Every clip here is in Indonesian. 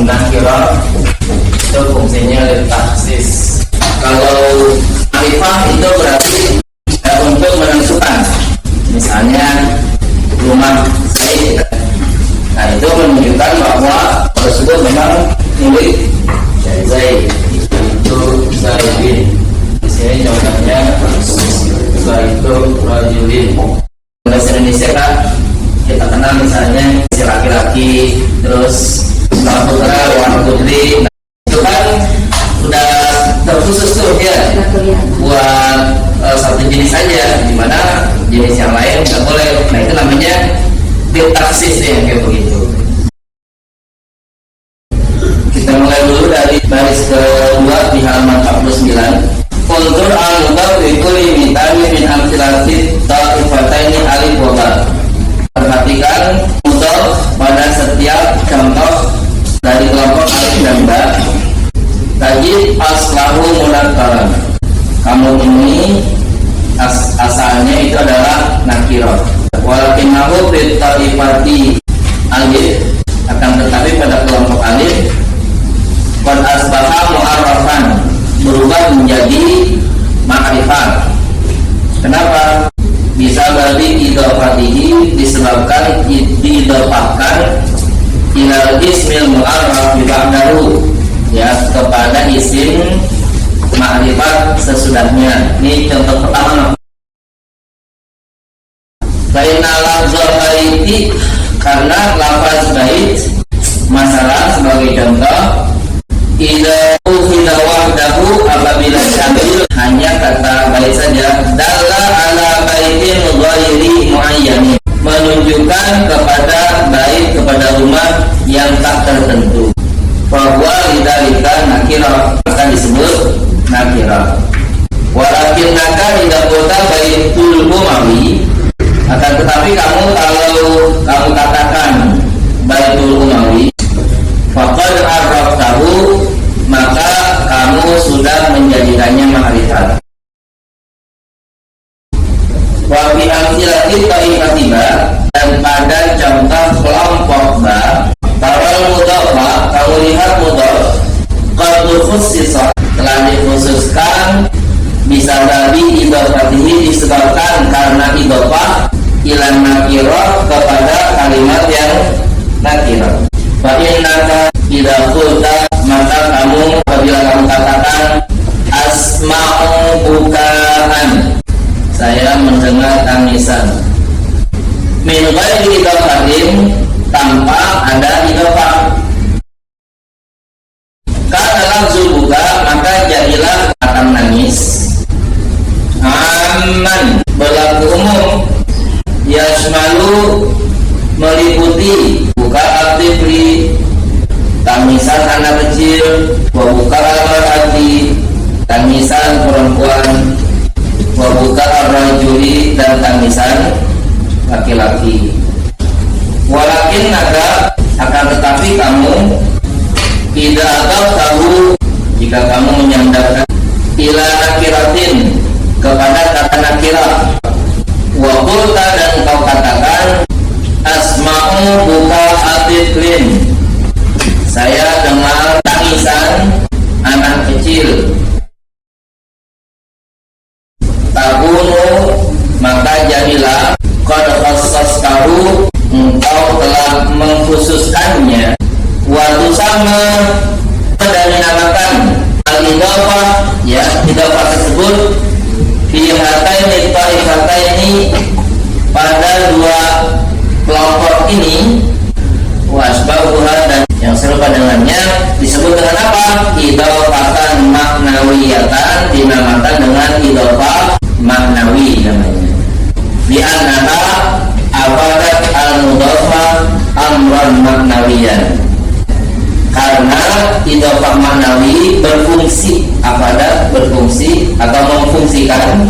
nakirah itu fungsinya litaksis. Kalau ma'rifah itu berarti untuk menentukan, misalnya rumah Zaid. Nah, itu menunjukkan bahwa tersebut memang milik Zaid. Itu Zaidin. Di sini contohnya Zaidu rajulin. Bahasa Indonesia kan kita kenal misalnya si laki-laki, terus nama putra, warna putri. Nah, itu kan udah terkhusus tuh ya buat satu jenis saja, dimana jenis yang lain nggak boleh. Nah, itu namanya ditaksis ya, kayak begitu. Kita mulai dulu dari baris kedua di halaman 49. Kultur al-mudhaf bi kulli mitani min amthilati ta'ifataini alif wa ba. Perhatikan mudhaf pada setiap contoh dari kelompok alif dan ba. Tajid aslahu munakkaran. Kamu ini asalnya itu adalah nakirah. Walakinahu fi ta'ifati alif, akan tetapi pada kelompok alif qad asbaha mu'arrafan, berubah menjadi ma'rifat. Kenapa? Bisa bagi idhofatihi, disebabkan didhofahkan ilal ismil mu'arraf ba'dahu, ya, kepada isim ma'rifat sesudahnya. Ini contoh pertama. Bainal lafzul baiti, karena lafaz bait masalah sebagai contoh. Idza ukhidha wahdahu, apabila diambil hanya kata bait saja, dalla ala baitin ghairi muayyan, menunjukkan kepada bait, kepada rumah yang tak tertentu. Bahwa lidzalika nakirah, akan disebut nakirah. Walakin naka idza qulta baitul umawi, akan tetapi kamu kalau kamu katakan baitul umawi, faqad arraftahu, maka kamu sudah menjadikannya ma'rifat. Wa fi amthilati ta'ifati ba, dan pada contoh kelompok ba, tawal mudhafa, kamu lihat mudhaf qad khussisa, telah dikhususkan bisa dari idhofatihi, disebabkan karena idhofah ilan nakirah, kepada kalimat yang nakirah. Fa innaka idza qulta, maka kamu apabila kamu katakan asma'u bukaan, saya mendengar tangisan, min ghairi idhofatin, tanpa ada idhofah. Kata lafzul buka, maka jadilah kata menangis aman, berlaku umum, yasmalu, meliputi, buka aktifri, tangisan anak kecil, wa buka al-mar'ati, tangisan perempuan, wa buka ar-rajuli, dan tangisan laki-laki. Walakin naga, akan tetapi kamu tidak tahu jika kamu menyandarkan ila nakiratin, kepada kata nakirah, wa qulta, dan engkau katakan asma'u buka atiflin, saya dengar tangisan anak kecil. Takunu, maka jadilah qad khassastahu, engkau telah mengkhususkannya. Waktu sama, dan dinamakan al-idhofah, ya, idhofah tersebut fi hataini ta'ifataini, pada dua kelompok ini, wasbahuha, dan yang serupa dengannya, disebut dengan apa? Idhofatan maknawiyatan, dinamakan dengan idhofah maknawi namanya. Di annaha abadat al-mudhafah amran maknawiyan, karena idhofah maknawi berfungsi, abadat berfungsi atau memfungsikan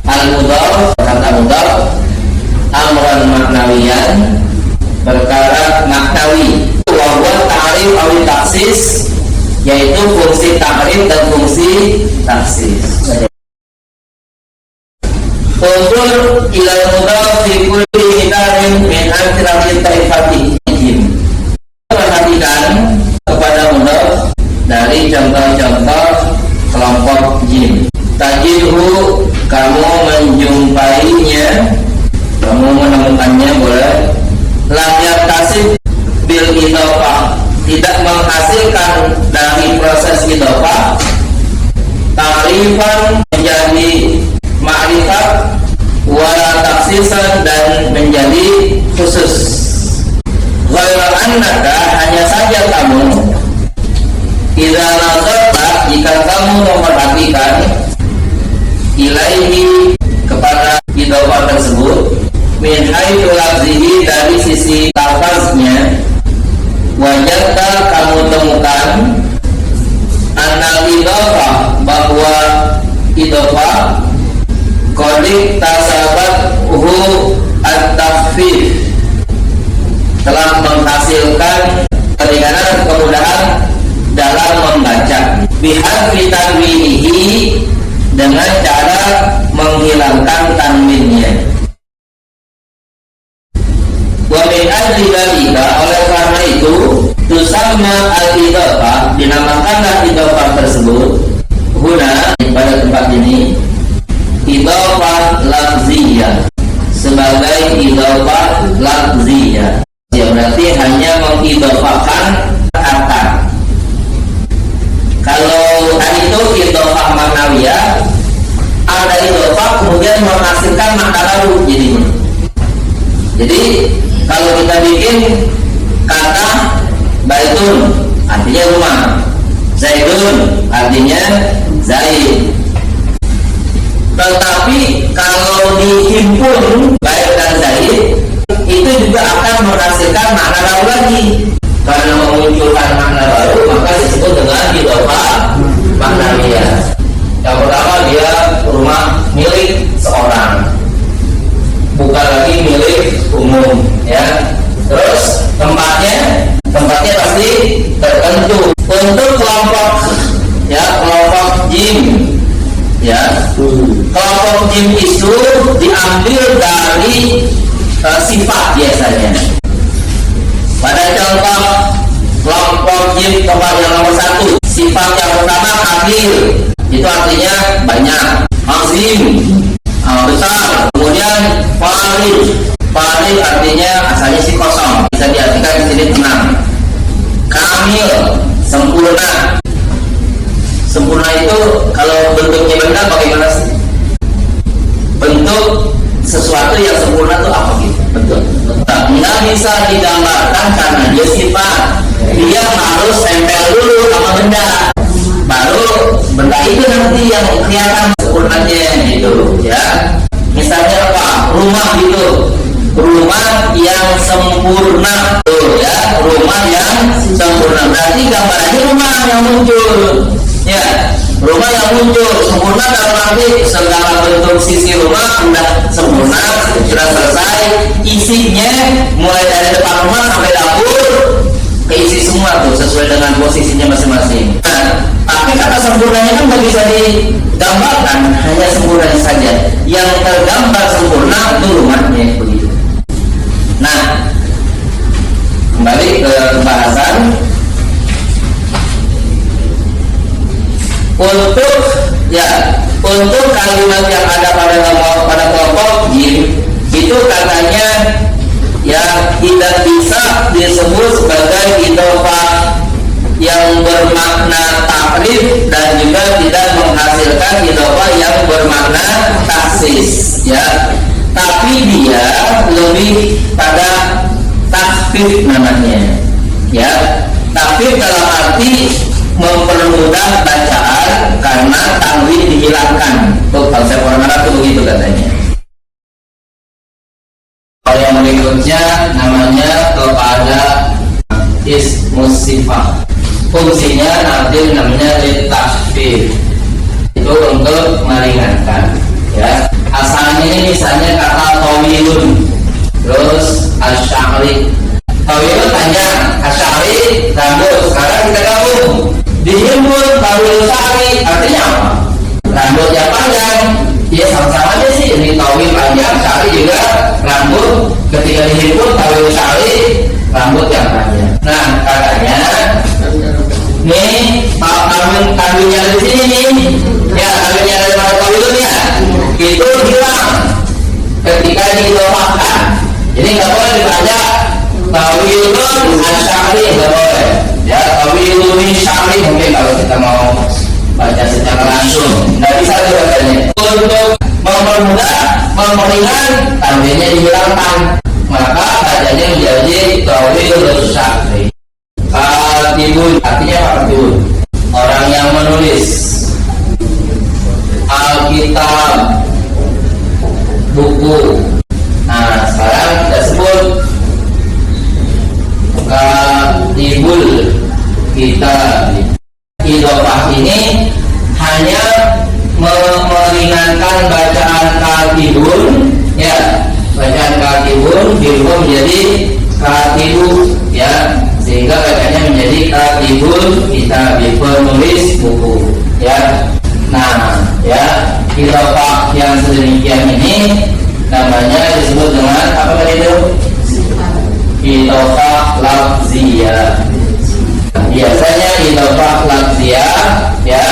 al-mudhaf, kata mudhaf, amran maknawiyan, perkara maknawi. Wa ta'rif aw taksis, yaitu fungsi ta'rif dan fungsi taksis. Unsur ila mudhaf fi kulli hitarin min amthilati ta'ifati. Perhatikan tambahannya boleh. Lam yaktasib bil idhofah, tidak menghasilkan dari proses idhofah ta'rifan menjadi ma'rifat, wala taksisan dan menjadi khusus. Ghairu annaka, hanya saja kamu, idza nazarta, jika kamu memperhatikan, ilaihi, kepada idhofah tersebut, min haitsu lafzihi, dari sisi lafaznya, wajadta, kamu temukan, anal idhofah, bahwa idhofah qadik tasabat at-takhfif, telah menghasilkan keringanan, kemudahan dalam membaca, bihadfi tanwinihi, dengan cara menghilangkan tanwinnya. Wa min ajli dzalika, oleh karena itu, tusamma al-idhofah, dinamakanlah idhofah tersebut huna, pada tempat ini, idhofah lafziyah, sebagai idhofah lafziyah. Ya, berarti hanya mengidhofahkan kata. Kalau tadi itu idhofah maknawiyah, ada idhofah kemudian menghasilkan makna baru jadinya. Jadi kalau kita bikin kata baitun, artinya rumah, zaidun, artinya zaid. Tetapi kalau dihimpun bait dan zaid, itu juga akan menghasilkan makna baru lagi. Karena memunculkan makna baru, maka disebut dengan idhofah maknawiyah. Yang pertama, dia rumah milik seorang, bukan lagi milik umum, ya. Terus tempatnya pasti tertentu. Untuk kelompok, ya, kelompok jim, ya, kelompok jim itu diambil dari sifat biasanya. Pada contoh kelompok jim tempat yang nomor 1, sifat yang pertama kathir, itu artinya banyak. Azim, besar. Kemudian farid artinya asalnya si kosong, bisa diartikan di sini tenang. Kamil, sempurna. Sempurna itu kalau bentuknya benda bagaimana sih? Bentuk sesuatu yang sempurna itu apa gitu? Bentuk. Nggak bisa digambarkan karena dia sifat. Dia harus tempel dulu sama benda, baru benda itu nanti yang kelihatan sempurnanya gitu, ya. Misalnya apa? Rumah gitu, rumah yang sempurna, tuh, ya, rumah yang sempurna. Berarti gambarannya rumah yang muncul, ya, rumah yang muncul sempurna dalam arti segala bentuk sisi rumah sudah sempurna, sudah selesai, isinya mulai dari depan rumah sampai dapur keisi semua tuh sesuai dengan posisinya masing-masing. Nah, tapi kata sempurnanya kan nggak bisa digambarkan, hanya sempurnanya saja. Yang tergambar sempurna itu rumahnya, begitu. Nah, kembali ke bahasan. Untuk kalimat yang ada pada kelompok jim itu katanya ya tidak bisa disebut sebagai idhofah yang bermakna takrif dan juga tidak menghasilkan idhofah yang bermakna taksis, ya. Tapi dia lebih pada takhfif namanya, ya. Takhfif dalam arti mempermudah bacaan karena tanwin dihilangkan. Tuh konsep orang Arab itu begitu katanya. Kalau yang berikutnya namanya kepada ismus sifat. Fungsinya nanti namanya litakfif. Itu untuk meringankan, ya. Asalnya ini misalnya kata tawilun, terus asy'ari. Tawilun panjang, asy'ari rambut. Sekarang kita gabung. Dihimpun tawil sy'ari artinya apa? Rambut yang panjang. Ya sama-sama aja sih. Ini tawil panjang, sy'ari juga rambut. Ketika dihimpun tawil sy'ari rambut yang panjang. Nah, katanya nih tanwinnya di sini nih. Ya, tanwinnya dari mana tawilun ya? Itu hilang ketika diidhofahkan. Jadi nggak boleh dibaca tawilun asyari, nggak boleh. Ya, tawilun asyari mungkin kalau kita mau baca secara langsung, nggak bisa dibacanya. Untuk mempermudah, memperingan, tandanya dihilangkan, maka bacanya menjadi tawilun asyari. Katibun, artinya apa katibun? Orang yang menulis. Alkitab, buku. Nah, sekarang kita sebut katibul kitab. Idhofah ini hanya meringankan bacaan katibun, ya, bacaan katibun dirubah menjadi katibu, ya, sehingga bacanya menjadi katibul kitab, penulis buku, ya. Nah, ya, idhofah yang sedemikian ini namanya disebut dengan apa tadi itu? Idhofah lafziyah. Biasanya idhofah lafziyah, ya,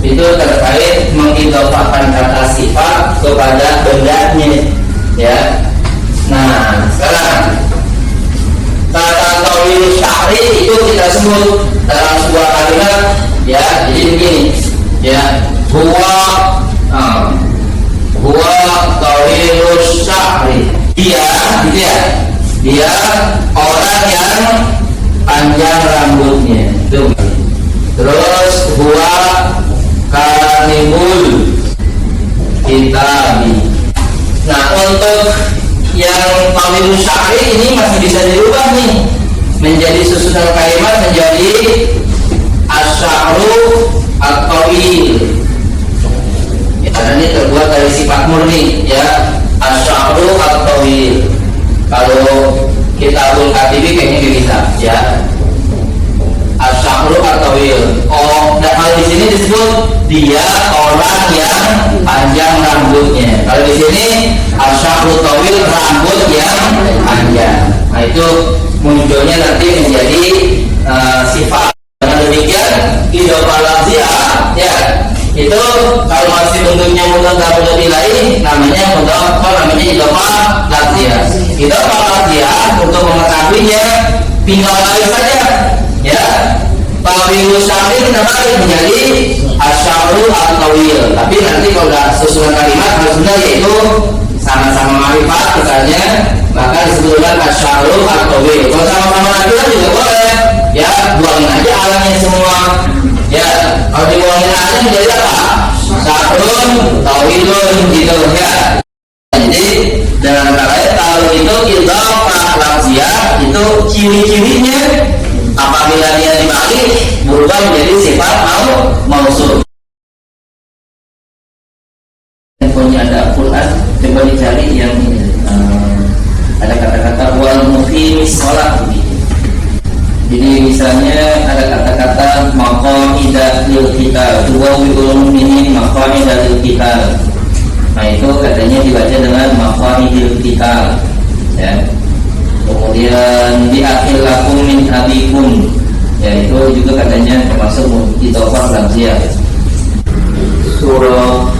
itu terkait mengidhofahkan kata sifat kepada bendanya, ya. Nah, sekarang kata tawil syahri itu kita sebut dalam sebuah kalimat, ya. Jadi begini, ya, huwa tawilus syahri. Dia, gitu ya, dia orang yang panjang rambutnya. Terus huwa katibul kitabi. Nah, untuk yang tawilus syahri ini masih bisa dirubah nih menjadi susunan kalimat menjadi asy'aru at-tawil. Ya, karena ini terbuat dari sifat murni, ya, asy'aru at-tawil. Kalau kitabul katibi kayaknya nggak bisa, ya. Asy'aru at-tawil. Oh, dan kalau di sini disebut dia orang yang panjang rambutnya. Kalau di sini asy'aru tawil, rambut yang panjang. Nah, itu munculnya nanti menjadi sifat. Dengan demikian idhofah lafziyah, ya, itu kalau masih bentuknya mudhaf lebih lain namanya mudhaf, namanya idhofah lafziyah. Idhofah lafziyah untuk mengetahuinya tinggal balik saja, ya. Tawilus syahri kita balik menjadi asy'aru at-tawil. Tapi nanti kalau sudah susunan kalimat harus benar, yaitu sama-sama ma'rifat misalnya, maka disebutkan asy'aru at-tawil. Kalau sama-sama nakirah juga boleh, ya, buangin aja alanya semua, ya. Kalau dibuangin alanya menjadi apa? Syahrun tawilun, gitu, ya. Jadi dalam kata lain, kalau itu idhofah lafziyah itu ciri-cirinya apabila dia dibalik berubah menjadi sifat mausul. Handphonenya ada Quran, coba dicari yang ada kata-kata wal muqimis shalah. Jadi misalnya ada kata-kata maqaidatul kitab, wa bil mu'minin maqaidatul kitab. Nah, itu katanya dibaca dengan maqaidul kitab, ya. Kemudian di akhir lakum min abikum, ya, itu juga katanya termasuk idhofah lafziyah. Surah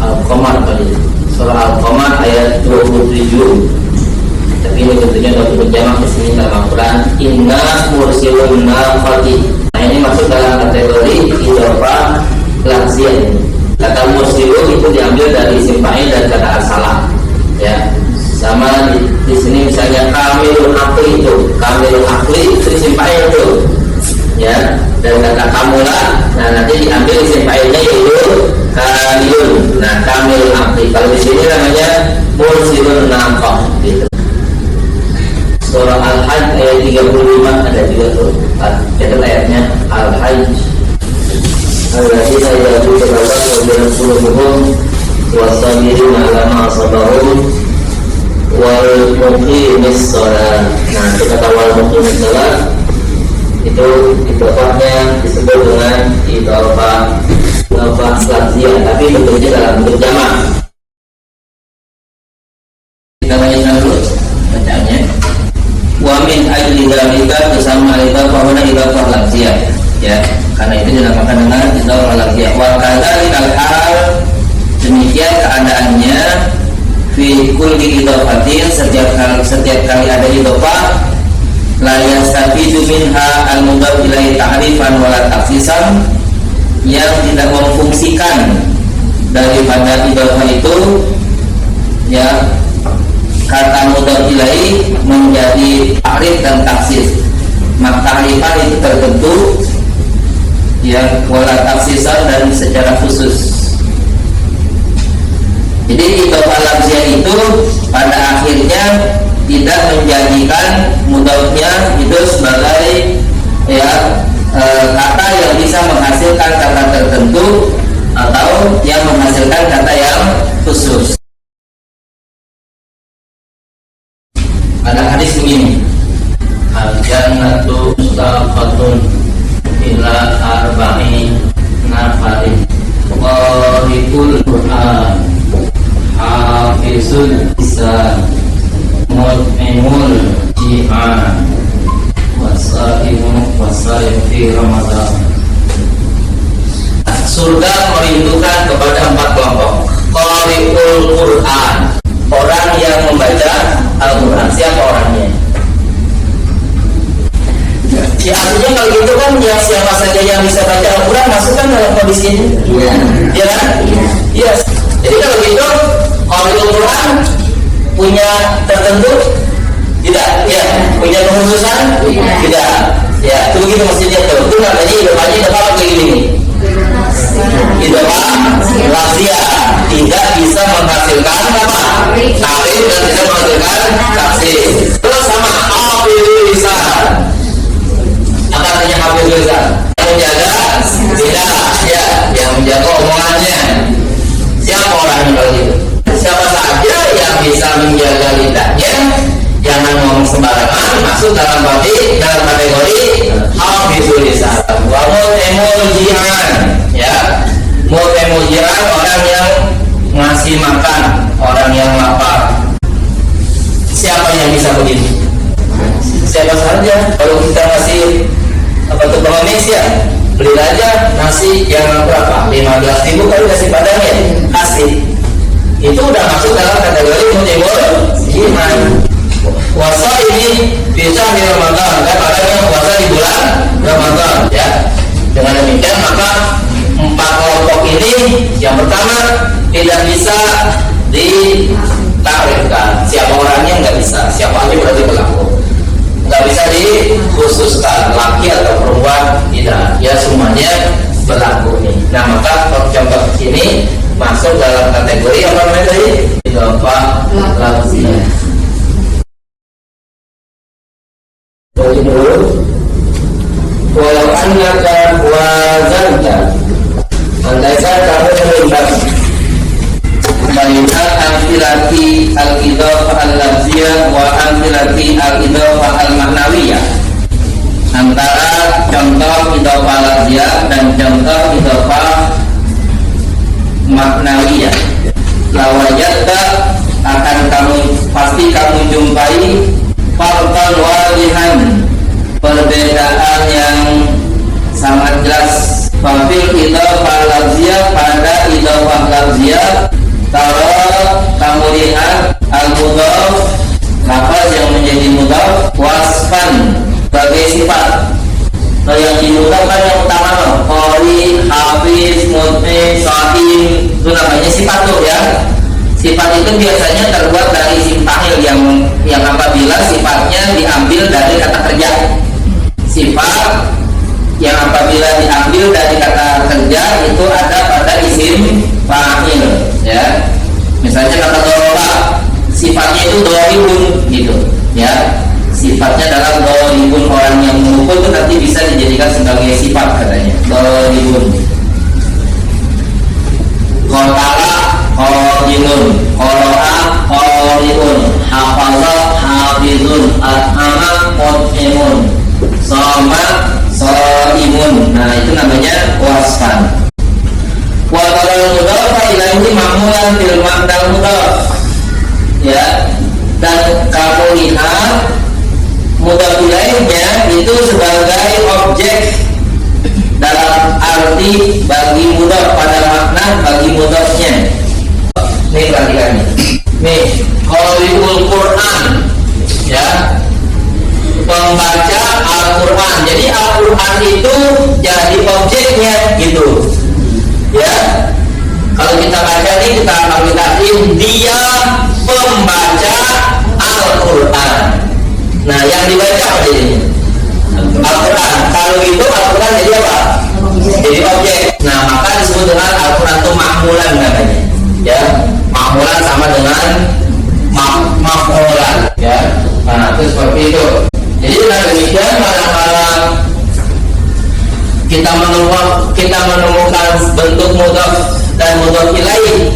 Al-Qamar tadi, surah Al-Qamar ayat 27. Tapi ini tentunya untuk berjamaah di sini dalam Al-Quran. Inna mursilun nafati. Nah, ini masuk dalam kategori idhofah lafziyah. Kata mursilun itu diambil dari isim fa'il dan kata asalah, ya. Sama di sini misalnya kamilul akli, itu kamilul akli itu isim fa'il itu, ya. Dan kata kamula, nah nanti diambil isim fa'ilnya yaitu kamilun. Nah, kamilul akli kalau di sini namanya mursilun nafah, gitu. Surah Al-Hajj ayat 35 ada juga tuh, catat ayatnya Al-Hajj. Alladzina ya'buduna Allaha wa yaquluhum was-sabirina 'ala ma sabaru wal muqimis shalah. Nah, kita tahu wal muqimis shalah itu idhofahnya disebut dengan idhofah lafziyah, tapi bentuknya dalam bentuk jamak. Kita bacakan dulu bacaannya. Wa min ajli dzalika bersama idhofah wa idhofah lafziyah, ya. Karena itu dinamakan dengan idhofah lafziyah. Wa kadzalika hal, demikian keadaannya fi kulli idhafatin, setiap kali ada idhofah la yastafidu minha al-mudhaf ilaihi ta'rifan wala takhsisan, yang tidak memfungsikan daripada idhofah itu ya kata mudhaf ilaihi menjadi ta'rif dan taksis. Maka ta'rifan itu tertentu ya, wala takhsisan dan secara khusus. Jadi idhofah lafziyah itu pada akhirnya tidak menjadikan mudhafnya itu sebagai ya kata yang bisa menghasilkan kata tertentu atau yang menghasilkan kata yang khusus. Ada hadis begini, al-jannatu mustaqatun ila arba'i nafarin qaribul Qur'an hafizul lisan mut'imul ji'an wasaim fi Ramadan. Surga merindukan kepada 4 kelompok. Qari'ul Qur'an, orang yang membaca Al-Quran. Siapa orangnya? Ya artinya kalau gitu kan ya siapa saja yang bisa baca Al-Quran masukkan dalam kondisi ini. Ya kan? Yes. Jadi kalau gitu Qari'ul Quran punya tertentu? Tidak. Ya, punya kekhususan? Tidak. Ya, itu begitu maksudnya tuh. Itu namanya idhofahnya idhofah kayak gini. Idhofah lafziyah, tidak bisa menghasilkan apa? Ta'rif dan tidak menghasilkan taksis. Terus sama hafizul lisan. Apa artinya hafizul lisan? Yang menjaga tidak, ya, yang menjaga omongannya. Siapa orangnya kalau gitu? Siapa saja yang bisa menjaga lidahnya, jangan ngomong sembarangan, masuk dalam kategori hafizul lisan. Wa mu'imul ji'an, ya. Mu'imul ji'an, orang yang ngasih makan orang yang lapar. Siapa yang bisa begitu? Siapa saja. Kalau kita ngasih apa tuh pengemis ya, beli aja nasi yang berapa? 15.000 kali kasih padanya, kasih. Itu udah masuk dalam kategori mu'imul ji'an. Puasa ini bisa di Ramadan, kan ada yang puasa di bulan Ramadan, ya. Dengan demikian maka 4 kelompok ini, yang pertama tidak bisa ditarifkan. Siapa orangnya nggak bisa, siapa aja berarti berlaku. Nggak bisa dikhususkan laki atau perempuan, tidak. Ya semuanya berlaku nih. Nah maka contoh ini masuk dalam kategori apa namanya tadi? Idhofah lafziyah. Walau annaka wazanta, andaikan kamu menimbang baina amthilati al-idhofah al-lafziyah wa amthilati al-idhofah al-ma'nawiyah, antara contoh idhofah lafziyah dan contoh idhofah maknawiyah, lawajatta, akan pasti kamu jumpai farqan wadihan, perbedaan yang sangat jelas. Fafil idhofah lafziyah, pada idhofah lafziyah kalau kamu lihat al-mudhaf, lafaz yang menjadi mudhaf, wasfan, sebagai sifat. Nah yang dimudhaf kan yang utama loh, qari, hafiz, mut'im, shaim, itu namanya sifat tuh ya. Sifat itu biasanya terbuat dari isim fa'il yang apabila sifatnya diambil dari kata kerja. Sifat yang apabila diambil dari kata kerja itu ada pada isim fa'il, ya. Misalnya kata doroba, sifatnya itu doribun gitu, ya. Sifatnya dalam doribun, orang yang memukul itu nanti bisa dijadikan sebagai sifat katanya, doribun. Qatala qadimun, qara'a qari'un, hafaza hafizun, at'ama mut'imun, shoma shaimun. Nah itu namanya wasfan. Wa qala mudhaf ilaihi ma'mulan bil ma'dal mudhaf, ya. Dan kamu lihat mudhaf ilaihnya itu sebagai objek dalam arti bagi mudhaf, pada makna bagi mudhafnya. Nih perhatikan nih. qari'ul Quran, ya, pembaca Al-Quran. Jadi Al-Quran itu jadi objeknya gitu, ya. Kalau kita baca ini kalau kita dia pembaca Al-Quran. Nah, yang dibaca apa ini? Al-Quran. Kalau itu Al-Quran jadi apa? Jadi objek. Nah, maka disebut dengan Al-Quran itu makmulan namanya, ya. Makmulan sama dengan makmulan, ya. Nah, itu seperti itu. Jadi dengan demikian manakala kita menemukan bentuk mudhaf dan mudhaf ilaih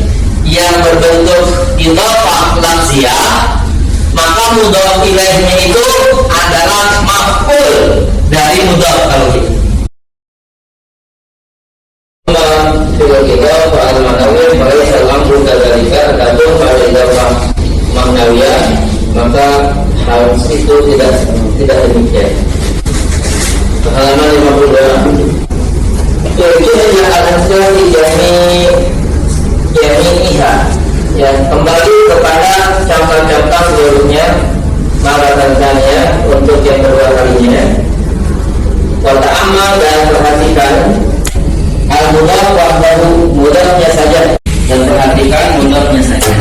yang berbentuk idhofah lafziyah, maka mudhaf ilaihnya itu adalah maf'ul dari mudhaf kalau gitu. Kalau kita pada manawi pada salam bukan dari atau pada idhofah maknawiyah, maka hal itu tidak demikian. Halaman 52. Itu yang akan sekali jami'iha, ya, kembali kepada contoh-contoh sebelumnya maratannya untuk yang kedua kalinya. Kota amal dan perhatikan al-mudhaf wahdahu, mudhafnya saja, dan perhatikan mudhafnya saja.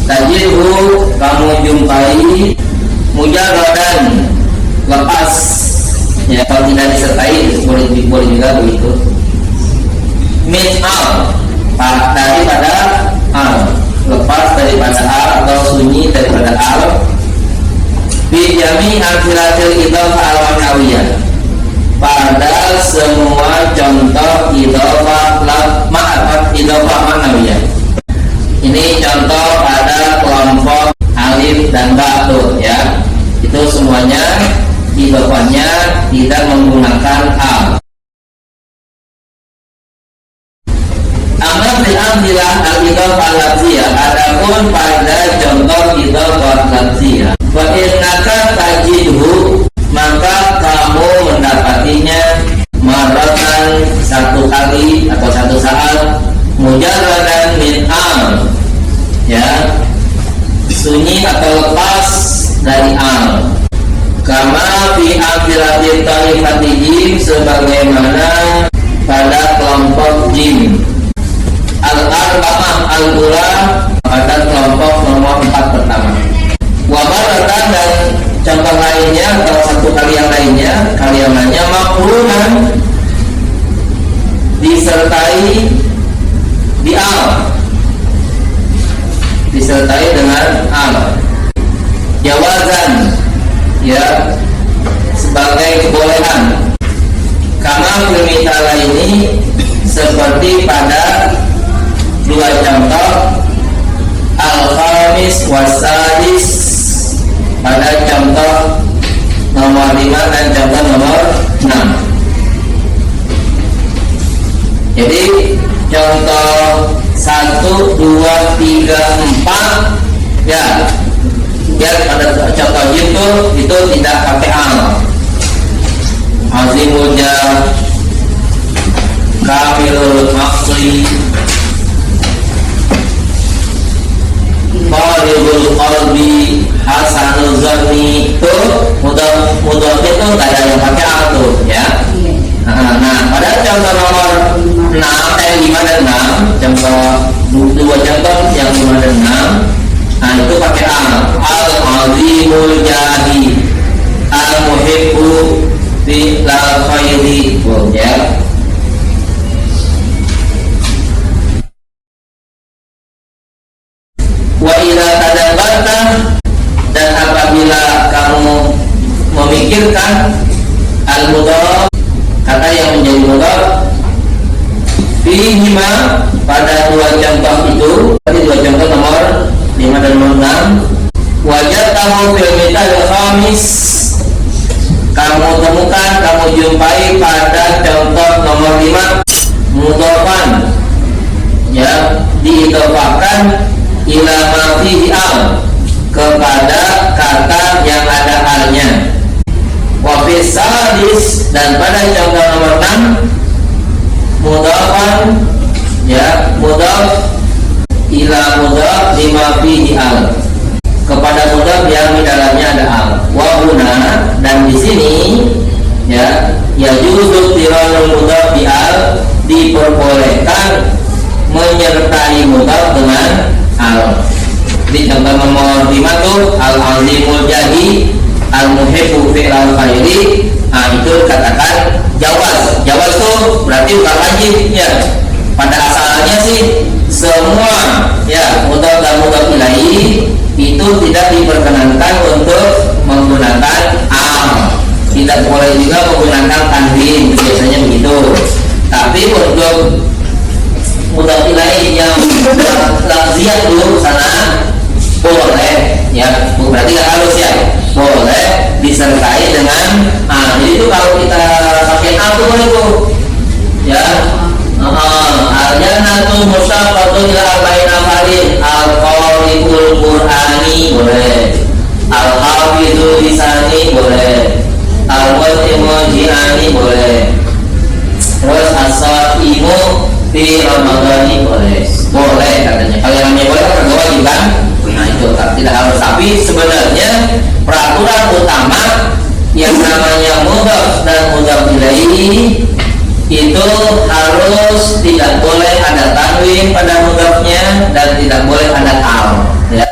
Tajidu kamu jumpai mujarradan, lepas, ya, kalau tidak disertai boleh juga begitu. Min al, daripada al, lepas daripada al atau sunyi daripada al. Bi jami al-filatil idhofah al-maknawiyah, pada semua contoh idhofah idhofah maknawiyah. Ini contoh pada kelompok alif dan ba tuh, ya. Itu semuanya idhofahnya tidak menggunakan al. Amma fil amthilah al-idhofah lafziyah, adapun pada contoh idhofah lafziyah, fa innaka tajidhu, maka kamu mendapatinya marratan, satu kali atau satu saat, mujarradan min al, ya, sunyi atau lepas dari al. Kama fi akhiratit ta'ifati jim, sebagaimana pada kelompok jim. Al-arba'ah al-ula, pada kelompok nomor 4 pertama. Wabaratan, dan contoh lainnya atau satu kali yang lainnya makrunan, disertai di al, disertai dengan al. Jawazan, ya, sebagai kebolehan. Kama filmitala ini seperti pada dua contoh al-khamis wasadis, pada contoh nomor 5 dan contoh nomor 6. Jadi contoh 1, 2, 3, 4, ya, pada contoh itu tidak pakai al. Azimul jah, kamilul maqsi, qaribul qalbi, hasanul zanni, itu mudhaf itu tidak ada yang pakai al tuh, ya. Nah, pada contoh nomor 5 dan 6, contoh dua contoh yang 5 dan 6, nah itu pakai al-azimul jadi, al-muhibbu bilal khairi, ya. Wa ila tadabbarta, dan apabila kamu memikirkan al-mudhaf, kata yang menjadi mudhaf, fihima, pada dua contoh itu, tadi dua contoh nomor 5 dan nomor 6, wajatahu fil mital khamis, kamu temukan, kamu jumpai pada contoh nomor 5 mudhafan, ya, diidhofahkan ila ma fihi al, kepada kata yang ada alnya. Wa fi sadis, dan pada contoh nomor 6 mudhafan, ya, mudhaf ila mudhaf lima fihi al, kepada mudhaf yang di dalamnya ada al. Wa huna, dan di sini ya juzu tiranul mudhaf bi al, diperbolehkan menyertai mudhaf dengan al. Di contoh nomor 5 tuh al-azimul jadi al-muhibbu fi'lal khairi. Nah, itu katakan jawaz. Jawaz tuh berarti bukan wajib ya. Pada asalnya sih semua ya mudhaf dan mudhaf ilaihi itu tidak diperkenankan untuk menggunakan al. Tidak boleh juga menggunakan tanwin, biasanya begitu. Tapi untuk mudhaf ilaihi yang lafziyah dulu sana boleh ya, berarti nggak harus ya, boleh disertai dengan a. Jadi itu kalau kita pakai a tuh boleh tuh ya. Al-jannatu musyaffatun ila arba'in nafarin, al-qari'ul qur'ani boleh, al-hafidhu lisani boleh, al-watimu ji'ani boleh, terus as-saimu fi ramadhani boleh. Boleh katanya. Kalau yang namanya boleh kan wajib kan? Nah itu tidak harus. Tapi sebenarnya peraturan utama yang namanya mudhaf dan mudhaf ilaihi itu harus tidak boleh ada tanwin pada mudhafnya dan tidak boleh ada al ya.